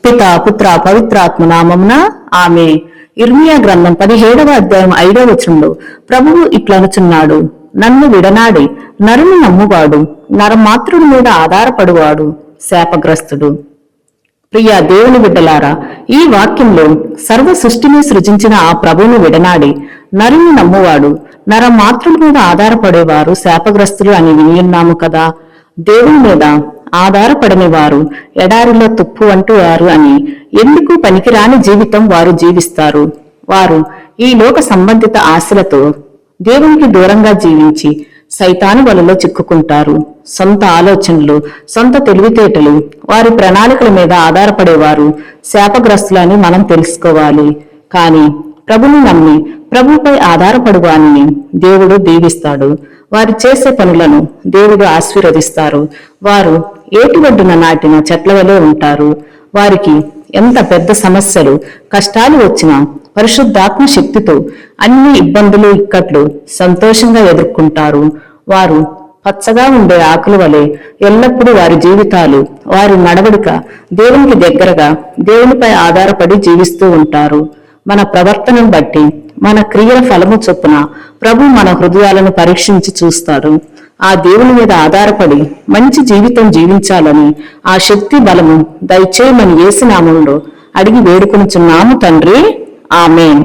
పితా పుత్ర పవిత్రాత్మ నామమున ఆమె. ఇర్మియా గ్రంథం 17వ అధ్యాయం 5వ వచనంలో ప్రభువు ఇట్లనుచున్నాడు, నన్ను విడనాడి నరుని నమ్మువాడు, నరమాత్రుడి మీద ఆధారపడువాడు శాపగ్రస్తుడు. ప్రియా దేవుని బిడ్డలారా, ఈ వాక్యంలో సర్వ సృష్టిని సృజించిన ఆ ప్రభువును విడనాడి నరుని నమ్మువాడు, నరమాత్రుడి మీద ఆధారపడేవారు శాపగ్రస్తులు అని వినియున్నాము కదా. దేవుని మీద ఆధారపడని వారు ఎడారిలో తుప్పు అంటూ వారు అని, ఎందుకు పనికిరాని జీవితం వారు జీవిస్తారు. వారు ఈ లోక సంబంధిత ఆశలతో దేవునికి దూరంగా జీవించి సైతాను వలలో చిక్కుకుంటారు. సొంత ఆలోచనలు, సొంత తెలివితేటలు, వారి ప్రణాళికల మీద ఆధారపడేవారు శాపగ్రస్తులని మనం తెలుసుకోవాలి. కాని ప్రభుని నమ్మి ప్రభుపై ఆధారపడువాని దేవుడు దీవిస్తాడు. వారు చేసే పనులను దేవుడు ఆశీర్వదిస్తారు. వారు ఏటి ఒడ్డున నాటిన చెట్ల వలె ఉంటారు. వారికి ఎంత పెద్ద సమస్యలు, కష్టాలు వచ్చినా పరిశుద్ధాత్మ శక్తితో అన్ని ఇబ్బందులు, ఇక్కట్లు సంతోషంగా ఎదుర్కొంటారు. వారు పచ్చగా ఉండే ఆకుల వలె ఎల్లప్పుడూ వారి జీవితాలు, వారి నడవడిక దేవునికి దగ్గరగా, దేవునిపై ఆధారపడి జీవిస్తూ ఉంటారు. మన ప్రవర్తనను బట్టి, మన క్రియల ఫలము చొప్పున ప్రభు మన హృదయాలను పరీక్షించి చూస్తాడు. ఆ దేవుని మీద ఆధారపడి మంచి జీవితం జీవించాలని, ఆ శక్తి బలము దయచేయమని యేసు నామములో అడిగి వేడుకొనుచున్నాము తండ్రి. ఆమేన్.